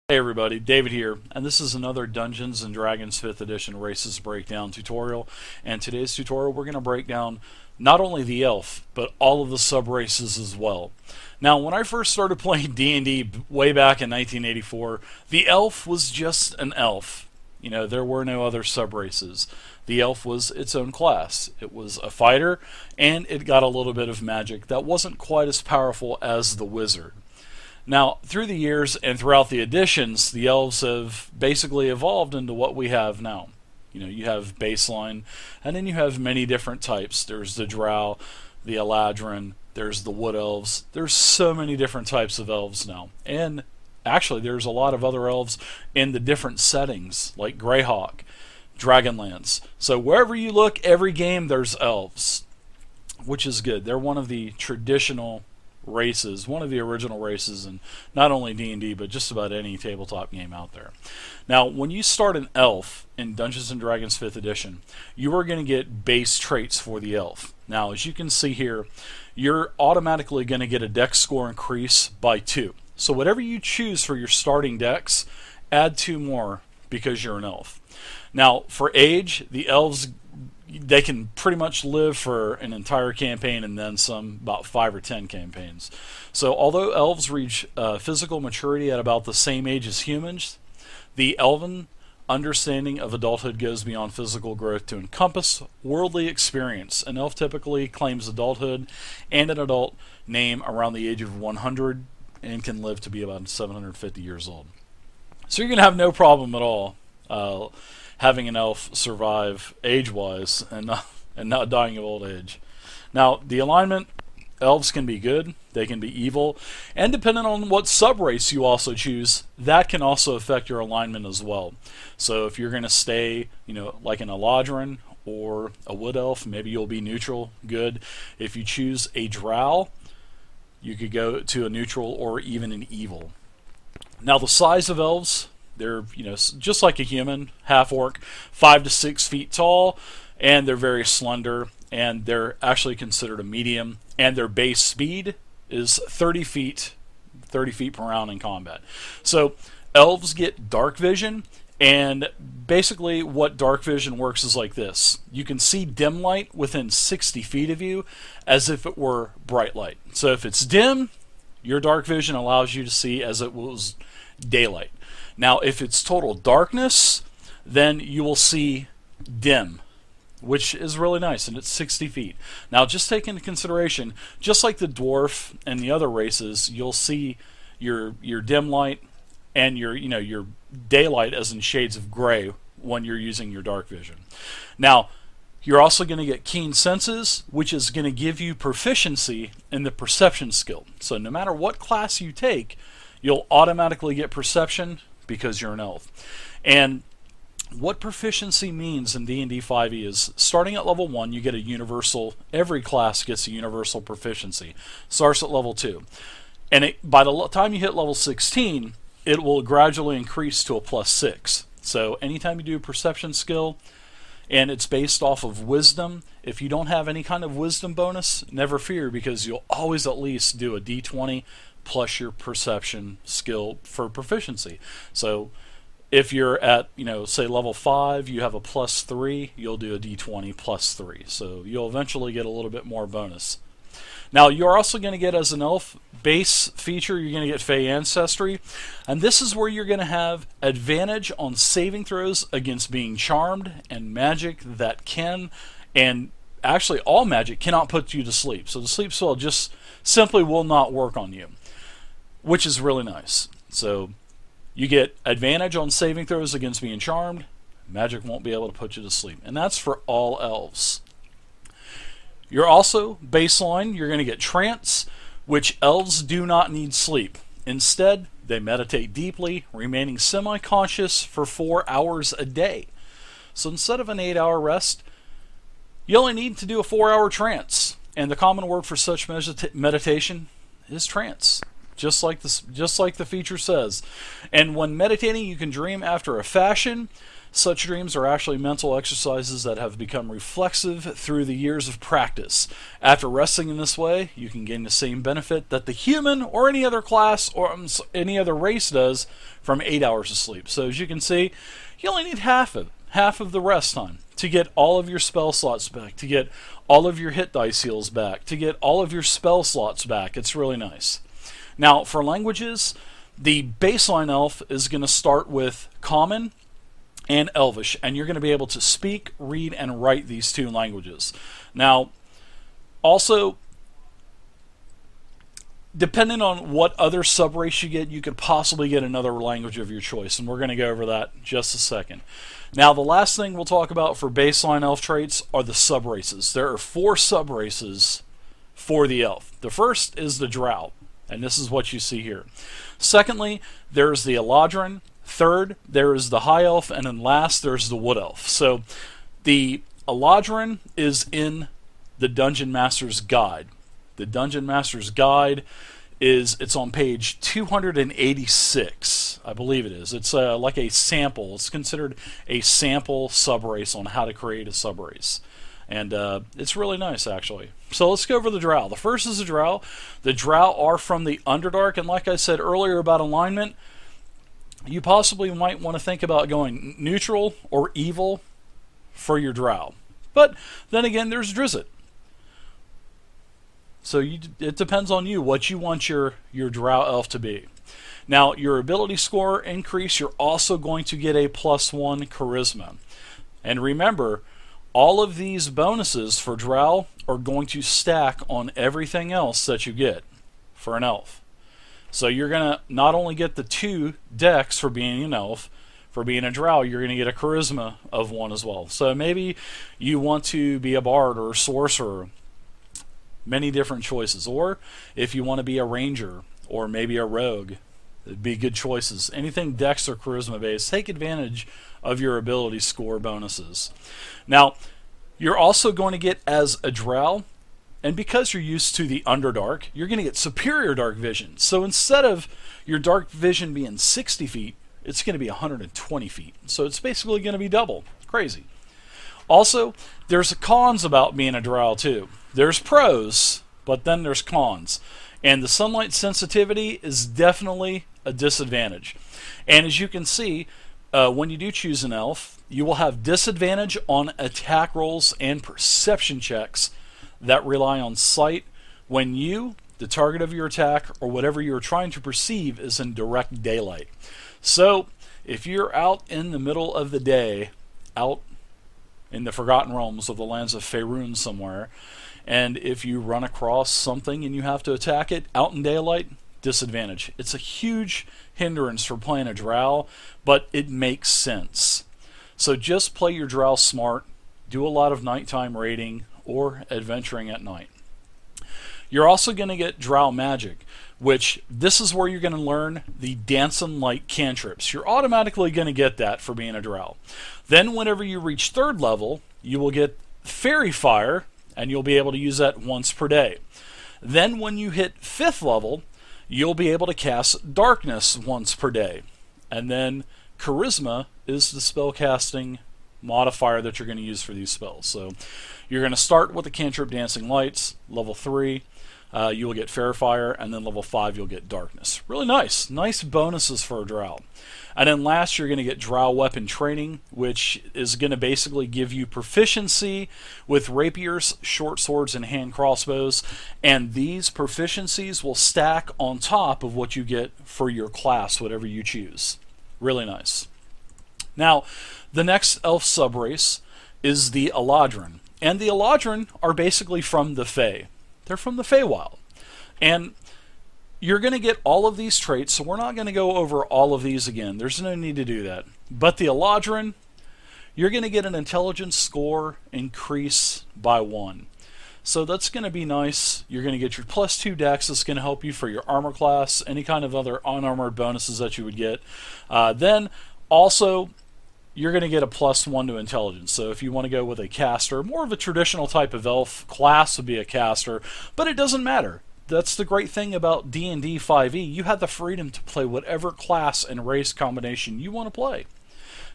Hey everybody, David here, and this is another Dungeons & Dragons 5th Edition Races Breakdown tutorial. And today's tutorial we're going to break down not only the elf, but all of the sub-races as well. Now, when I first started playing D&D way back in 1984, the elf was just an elf. You know, there were no other sub-races. The elf was its own class. It was a fighter, and it got a little bit of magic that wasn't quite as powerful as the wizard. Now, through the years and throughout the editions, the elves have basically evolved into what we have now. You know, you have baseline, and then you have many different types. There's the Drow, the Eledrin, there's the Wood Elves. There's so many different types of elves now. And actually, there's a lot of other elves in the different settings, like Greyhawk, Dragonlance. So wherever you look, every game, there's elves, which is good. They're one of the traditional races, one of the original races in not only D&D but just about any tabletop game out there. Now, when you start an elf in Dungeons & Dragons 5th Edition, you are going to get base traits for the elf. Now, as you can see here, you're automatically going to get a dex score increase by 2. So whatever you choose for your starting dex, add 2 more because you're an elf. Now, for age, the elves, they can pretty much live for an entire campaign and then some, about 5 or 10 campaigns. So although elves reach physical maturity at about the same age as humans, the elven understanding of adulthood goes beyond physical growth to encompass worldly experience. An elf typically claims adulthood and an adult name around the age of 100 and can live to be about 750 years old. So you're going to have no problem at all having an elf survive age-wise and not dying of old age. Now, the alignment, elves can be good, they can be evil, and depending on what sub-race you also choose, that can also affect your alignment as well. So if you're going to stay, you know, like an Eledrin or a Wood Elf, maybe you'll be neutral, good. If you choose a Drow, you could go to a neutral or even an evil. Now, the size of elves, they're, you know, just like a human, half-orc, 5 to 6 feet tall, and they're very slender, and they're actually considered a medium, and their base speed is 30 feet per round in combat. So elves get dark vision, and basically what dark vision works is like this. You can see dim light within 60 feet of you as if it were bright light. So if it's dim, your dark vision allows you to see as it was daylight. Now, if it's total darkness, then you will see dim, which is really nice, and it's 60 feet. Now, just take into consideration, just like the dwarf and the other races, you'll see your dim light and your daylight as in shades of gray when you're using your dark vision. Now, you're also going to get keen senses, which is going to give you proficiency in the perception skill. So no matter what class you take, you'll automatically get perception because you're an elf. And what proficiency means in D&D 5e is starting at level 1, you get a universal, every class gets a universal proficiency. Starts at level 2. And by the time you hit level 16, it will gradually increase to a plus 6. So anytime you do a perception skill, and it's based off of wisdom, if you don't have any kind of wisdom bonus, never fear, because you'll always at least do a d20 plus your perception skill for proficiency. So if you're at, say level 5, you have a plus 3, you'll do a d20 plus 3. So you'll eventually get a little bit more bonus. Now, you're also going to get, as an elf base feature, you're going to get Fey Ancestry. And this is where you're going to have advantage on saving throws against being charmed and magic that can, and actually all magic cannot put you to sleep. So the sleep spell just simply will not work on you, which is really nice. So you get advantage on saving throws against being charmed. Magic won't be able to put you to sleep. And that's for all elves. You're also, baseline, you're going to get Trance, which elves do not need sleep. Instead, they meditate deeply, remaining semi-conscious for 4 hours a day. So instead of an 8-hour rest, you only need to do a 4-hour trance. And the common word for such meditation is trance. just like this, just like the feature says. And when meditating, you can dream after a fashion. Such dreams are actually mental exercises that have become reflexive through the years of practice. After resting in this way, you can gain the same benefit that the human or any other class or any other race does from 8 hours of sleep. So as you can see, you only need half of the rest time to get all of your spell slots back, to get all of your hit dice heals back, to get all of your spell slots back. It's really nice. Now, for languages, the baseline elf is going to start with Common and Elvish, and you're going to be able to speak, read, and write these two languages. Now, also, depending on what other subrace you get, you could possibly get another language of your choice, and we're going to go over that in just a second. Now, the last thing we'll talk about for baseline elf traits are the subraces. There are 4 subraces for the elf. The first is the Drought, and this is what you see here. Secondly, there's the Eledrin. Third, there is the High Elf, and then last, there's the Wood Elf. So, the Eledrin is in the Dungeon Master's Guide. The Dungeon Master's Guide it's on page 286, I believe it is. It's like a sample. It's considered a sample subrace on how to create a subrace. And it's really nice, actually. So let's go over the Drow. The first is the Drow. The Drow are from the Underdark, and like I said earlier about alignment, you possibly might want to think about going neutral or evil for your Drow. But then again, there's Drizzt. So it depends on you what you want your Drow elf to be. Now, your ability score increase, you're also going to get a +1 charisma. And remember, all of these bonuses for Drow are going to stack on everything else that you get for an elf. So you're going to not only get the 2 dex for being an elf, for being a Drow, you're going to get a charisma of 1 as well. So maybe you want to be a bard or a sorcerer. Many different choices. Or if you want to be a ranger or maybe a rogue, it'd be good choices. Anything dex or charisma based, take advantage of your ability score bonuses. Now, you're also going to get as a Drow, and because you're used to the Underdark, you're going to get superior dark vision. So instead of your dark vision being 60 feet, it's going to be 120 feet. So it's basically going to be double. Crazy. Also, there's cons about being a Drow too. There's pros, but then there's cons. And the sunlight sensitivity is definitely a disadvantage. And as you can see, when you do choose an elf, you will have disadvantage on attack rolls and perception checks that rely on sight when you, the target of your attack, or whatever you're trying to perceive is in direct daylight. So, if you're out in the middle of the day, out in the Forgotten Realms of the lands of Faerun somewhere, and if you run across something and you have to attack it out in daylight, disadvantage. It's a huge hindrance for playing a Drow, but it makes sense. So just play your Drow smart, do a lot of nighttime raiding or adventuring at night. You're also going to get Drow Magic, which this is where you're going to learn the Dancing Light cantrips. You're automatically going to get that for being a Drow. Then whenever you reach 3rd level, you will get Fairy Fire, and you'll be able to use that once per day. Then when you hit 5th level, you'll be able to cast Darkness once per day. And then Charisma is the spellcasting modifier that you're going to use for these spells. So you're going to start with the cantrip Dancing Lights, level 3. You will get Fair Fire, and then level 5 you'll get Darkness. Really nice. Nice bonuses for a Drow. And then last you're going to get Drow Weapon Training, which is going to basically give you proficiency with rapiers, short swords, and hand crossbows. And these proficiencies will stack on top of what you get for your class, whatever you choose. Really nice. Now, the next elf subrace is the Eledrin. And the Eledrin are basically from the Fae. They're from the Feywild. And you're going to get all of these traits, so we're not going to go over all of these again. There's no need to do that. But the Eledrin, you're going to get an intelligence score increase by 1. So that's going to be nice. You're going to get your +2 dex. That's going to help you for your armor class, any kind of other unarmored bonuses that you would get. Then also, you're going to get a +1 to intelligence. So if you want to go with a caster, more of a traditional type of elf class would be a caster, but it doesn't matter. that's the great thing about D&D 5e. You have the freedom to play whatever class and race combination you want to play.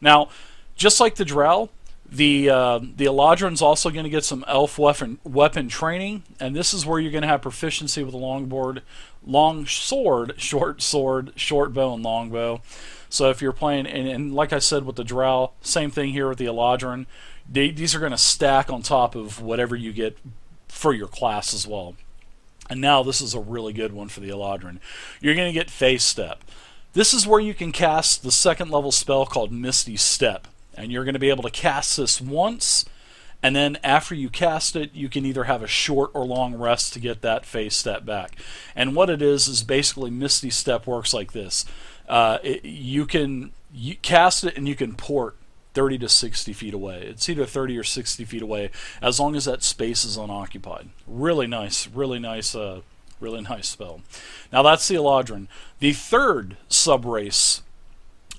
Now, just like the Drow, the Eledrin's also going to get some elf weapon training, and this is where you're going to have proficiency with the long sword, short bow, and long bow. So if you're playing, and like I said with the Drow, same thing here with the Eledrin. These are going to stack on top of whatever you get for your class as well. And now this is a really good one for the Eledrin. You're going to get Phase Step. This is where you can cast the second level spell called Misty Step. And you're going to be able to cast this once, and then after you cast it, you can either have a short or long rest to get that Phase Step back. And what it is basically Misty Step works like this. You cast it and you can port 30 to 60 feet away. It's either 30 or 60 feet away, as long as that space is unoccupied. Really nice spell. Now that's the Eledrin. The third subrace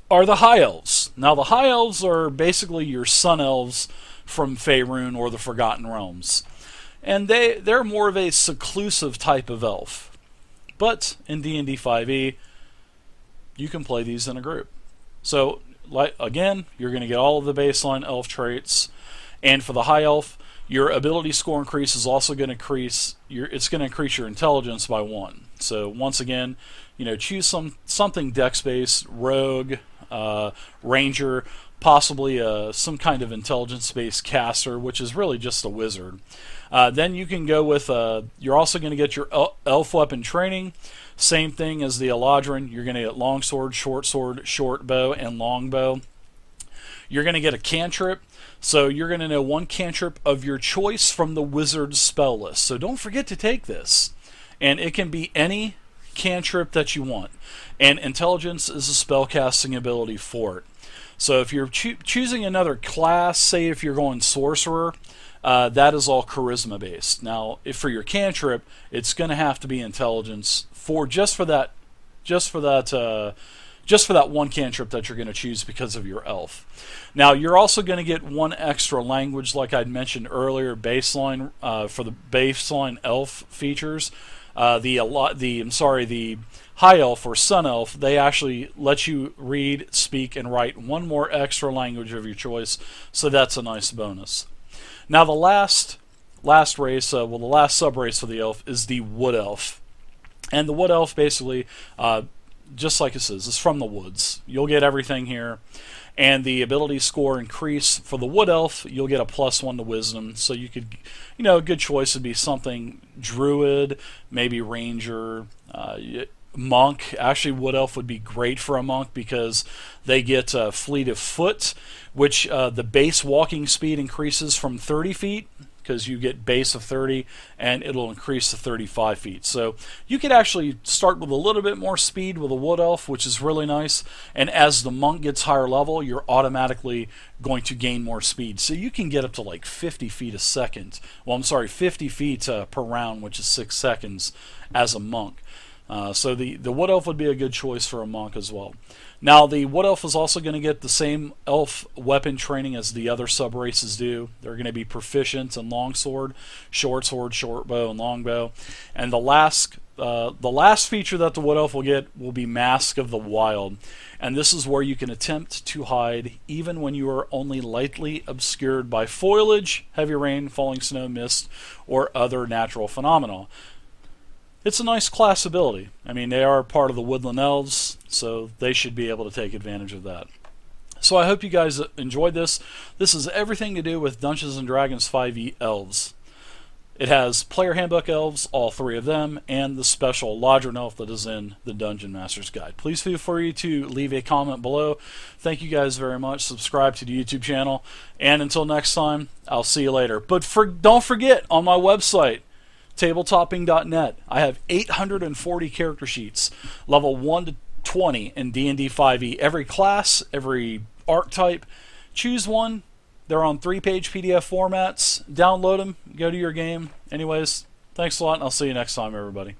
are the High Elves. Now the High Elves are basically your Sun Elves from Faerun or the Forgotten Realms. And they're more of a seclusive type of elf. But in D&D 5e, you can play these in a group. So, again, you're going to get all of the baseline elf traits. And for the High Elf, your ability score increase is also going to increase. It's going to increase your intelligence by 1. So once again, choose something dex-based, rogue, ranger, possibly some kind of intelligence-based caster, which is really just a wizard. Then you can go with, you're also going to get your elf weapon training. Same thing as the Eledrin. You're going to get longsword, short bow, and long bow. You're going to get a cantrip. So you're going to know one cantrip of your choice from the wizard's spell list. So don't forget to take this. And it can be any cantrip that you want. And intelligence is a spellcasting ability for it. So if you're choosing another class, say if you're going sorcerer, that is all charisma based. Now, if for your cantrip, it's going to have to be intelligence just for that one cantrip that you're going to choose because of your elf. Now, you're also going to get one extra language, like I'd mentioned earlier, baseline for the baseline elf features. The High Elf or Sun Elf, they actually let you read, speak, and write one more extra language of your choice, so that's a nice bonus. Now, the last race, the last subrace for the elf is the Wood Elf. And the Wood Elf basically, just like it says, is from the woods. You'll get everything here. And the ability score increase for the Wood Elf, you'll get a +1 to Wisdom. So you could, a good choice would be something Druid, maybe Ranger, Monk. Actually, Wood Elf would be great for a monk because they get Fleet of Foot, which the base walking speed increases from 30 feet, because you get base of 30, and it'll increase to 35 feet. So you could actually start with a little bit more speed with a Wood Elf, which is really nice. And as the monk gets higher level, you're automatically going to gain more speed. So you can get up to like 50 feet a second. 50 feet per round, which is 6 seconds as a monk. So the Wood Elf would be a good choice for a monk as well. Now, the Wood Elf is also going to get the same elf weapon training as the other subraces do. They're going to be proficient in longsword, short bow, and long bow. And the last feature that the Wood Elf will get will be Mask of the Wild. And this is where you can attempt to hide even when you are only lightly obscured by foliage, heavy rain, falling snow, mist, or other natural phenomena. It's a nice class ability. I mean, they are part of the Woodland Elves, so they should be able to take advantage of that. So I hope you guys enjoyed this. This is everything to do with Dungeons & Dragons 5e Elves. It has Player Handbook Elves, all 3 of them, and the special Eledrin Elf that is in the Dungeon Master's Guide. Please feel free to leave a comment below. Thank you guys very much. Subscribe to the YouTube channel. And until next time, I'll see you later. But don't forget, on my website, tabletopping.net, I have 840 character sheets, level 1 to 20 in D&D 5e. Every class, every archetype, choose one. They're on 3-page PDF formats. Download them, go to your game. Anyways, thanks a lot, and I'll see you next time, everybody.